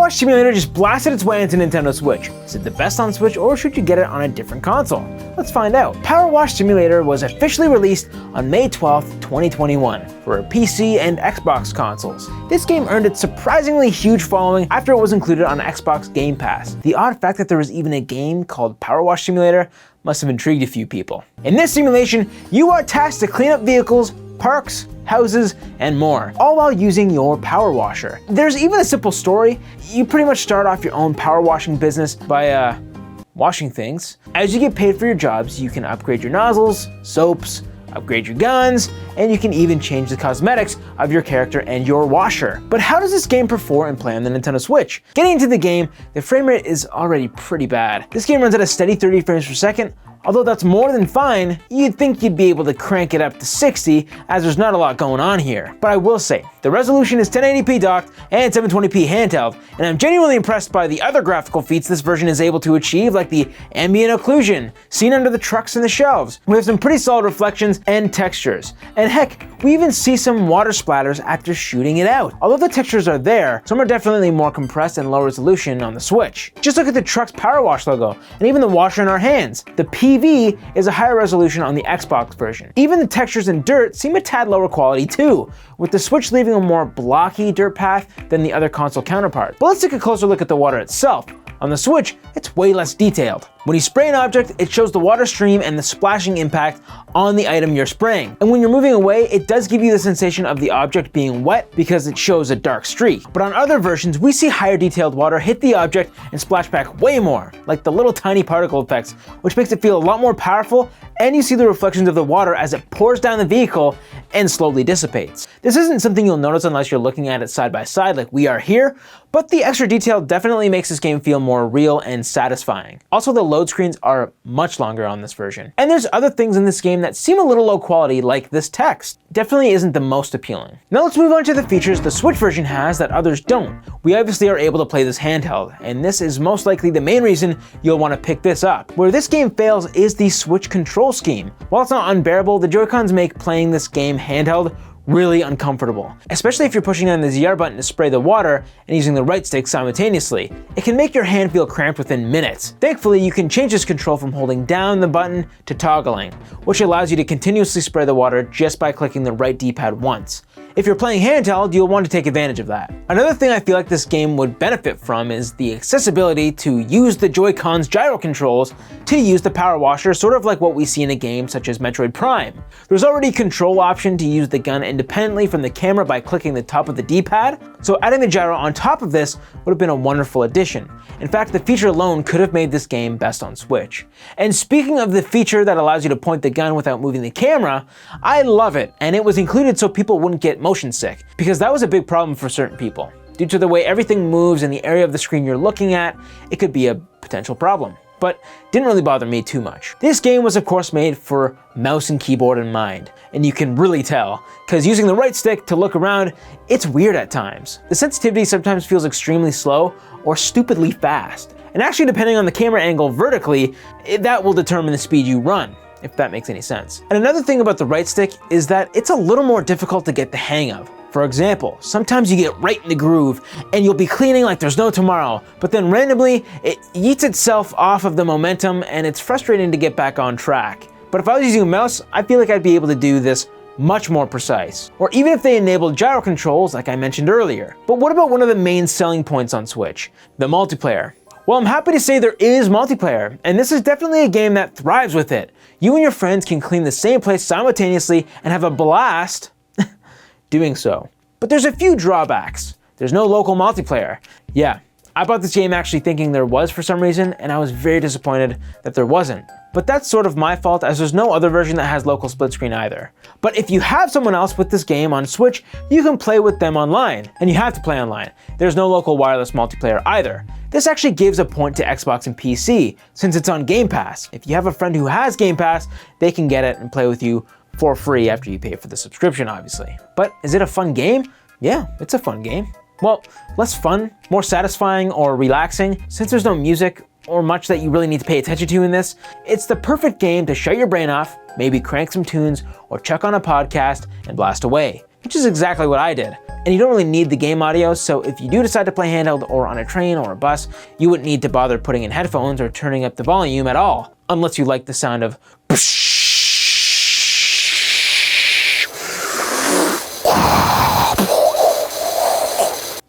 PowerWash Simulator just blasted its way into Nintendo Switch. Is it the best on Switch, or should you get it on a different console? Let's find out. PowerWash Simulator was officially released on May 12th, 2021 for PC and Xbox consoles. This game earned its surprisingly huge following after it was included on Xbox Game Pass. The odd fact that there was even a game called PowerWash Simulator must have intrigued a few people. In this simulation, you are tasked to clean up vehicles, parks, houses, and more, all while using your power washer. There's even a simple story. You pretty much start off your own power washing business by washing things. As you get paid for your jobs, you can upgrade your nozzles, soaps, upgrade your guns, and you can even change the cosmetics of your character and your washer. But how does this game perform and play on the Nintendo Switch? Getting into the game, the frame rate is already pretty bad. This game runs at a steady 30 frames per second. Although that's more than fine, you'd think you'd be able to crank it up to 60, as there's not a lot going on here. But I will say, the resolution is 1080p docked and 720p handheld, and I'm genuinely impressed by the other graphical feats this version is able to achieve, like the ambient occlusion seen under the trucks and the shelves. We have some pretty solid reflections and textures, and heck, we even see some water splatters after shooting it out. Although the textures are there, some are definitely more compressed and low resolution on the Switch. Just look at the truck's power wash logo, and even the washer in our hands. The PV is a higher resolution on the Xbox version. Even the textures and dirt seem a tad lower quality too, with the Switch leaving a more blocky dirt path than the other console counterparts. But let's take a closer look at the water itself. On the Switch, it's way less detailed. When you spray an object, it shows the water stream and the splashing impact on the item you're spraying. And when you're moving away, it does give you the sensation of the object being wet because it shows a dark streak. But on other versions, we see higher detailed water hit the object and splash back way more, like the little tiny particle effects, which makes it feel a lot more powerful, and you see the reflections of the water as it pours down the vehicle and slowly dissipates. This isn't something you'll notice unless you're looking at it side by side like we are here, but the extra detail definitely makes this game feel more real and satisfying. Also, the load screens are much longer on this version. And there's other things in this game that seem a little low quality, like this text. Definitely isn't the most appealing. Now let's move on to the features the Switch version has that others don't. We obviously are able to play this handheld, and this is most likely the main reason you'll want to pick this up. Where this game fails is the Switch control scheme. While it's not unbearable, the Joy-Cons make playing this game handheld really uncomfortable, especially if you're pushing down the ZR button to spray the water and using the right stick simultaneously. It can make your hand feel cramped within minutes. Thankfully, you can change this control from holding down the button to toggling, which allows you to continuously spray the water just by clicking the right D-pad once. If you're playing handheld, you'll want to take advantage of that. Another thing I feel like this game would benefit from is the accessibility to use the Joy-Con's gyro controls to use the power washer, sort of like what we see in a game such as Metroid Prime. There's already a control option to use the gun independently from the camera by clicking the top of the D-pad, so adding the gyro on top of this would have been a wonderful addition. In fact, the feature alone could have made this game best on Switch. And speaking of the feature that allows you to point the gun without moving the camera, I love it, and it was included so people wouldn't get motion sick, because that was a big problem for certain people. Due to the way everything moves in the area of the screen you're looking at, it could be a potential problem. But didn't really bother me too much. This game was of course made for mouse and keyboard in mind, and you can really tell, because using the right stick to look around, it's weird at times. The sensitivity sometimes feels extremely slow or stupidly fast. And actually, depending on the camera angle vertically, that will determine the speed you run, if that makes any sense. And another thing about the right stick is that it's a little more difficult to get the hang of. For example, sometimes you get right in the groove and you'll be cleaning like there's no tomorrow, but then randomly it yeets itself off of the momentum and it's frustrating to get back on track. But if I was using a mouse, I feel like I'd be able to do this much more precise. Or even if they enabled gyro controls like I mentioned earlier. But what about one of the main selling points on Switch? The multiplayer. Well, I'm happy to say there is multiplayer, and this is definitely a game that thrives with it. You and your friends can clean the same place simultaneously and have a blast doing so. But there's a few drawbacks. There's no local multiplayer. Yeah, I bought this game actually thinking there was for some reason, and I was very disappointed that there wasn't. But that's sort of my fault, as there's no other version that has local split screen either. But if you have someone else with this game on Switch, you can play with them online, and you have to play online. There's no local wireless multiplayer either. This actually gives a point to Xbox and PC, since it's on Game Pass. If you have a friend who has Game Pass, they can get it and play with you for free after you pay for the subscription, obviously. But is it a fun game? Yeah, it's a fun game. Well, less fun, more satisfying or relaxing, since there's no music or much that you really need to pay attention to in this. It's the perfect game to shut your brain off, maybe crank some tunes or check on a podcast and blast away, which is exactly what I did. and you don't really need the game audio, so if you do decide to play handheld or on a train or a bus, you wouldn't need to bother putting in headphones or turning up the volume at all, unless you like the sound of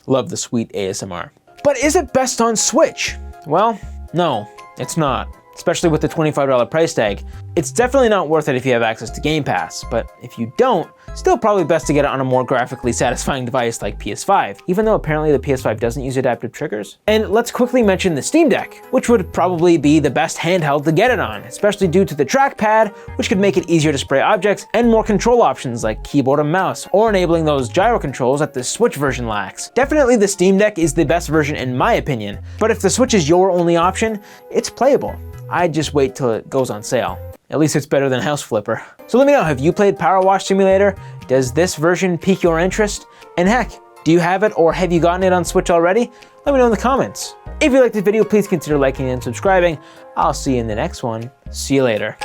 love the sweet ASMR. But is it best on Switch? Well, no, it's not. Especially with the $25 price tag. It's definitely not worth it if you have access to Game Pass, but if you don't, still probably best to get it on a more graphically satisfying device like PS5, even though apparently the PS5 doesn't use adaptive triggers. And let's quickly mention the Steam Deck, which would probably be the best handheld to get it on, especially due to the trackpad, which could make it easier to spray objects, and more control options like keyboard and mouse, or enabling those gyro controls that the Switch version lacks. Definitely the Steam Deck is the best version in my opinion, but if the Switch is your only option, it's playable. I'd just wait till it goes on sale. At least it's better than House Flipper. So let me know, have you played PowerWash Simulator? Does this version pique your interest? And heck, do you have it or have you gotten it on Switch already? Let me know in the comments. If you liked the video, please consider liking and subscribing. I'll see you in the next one. See you later.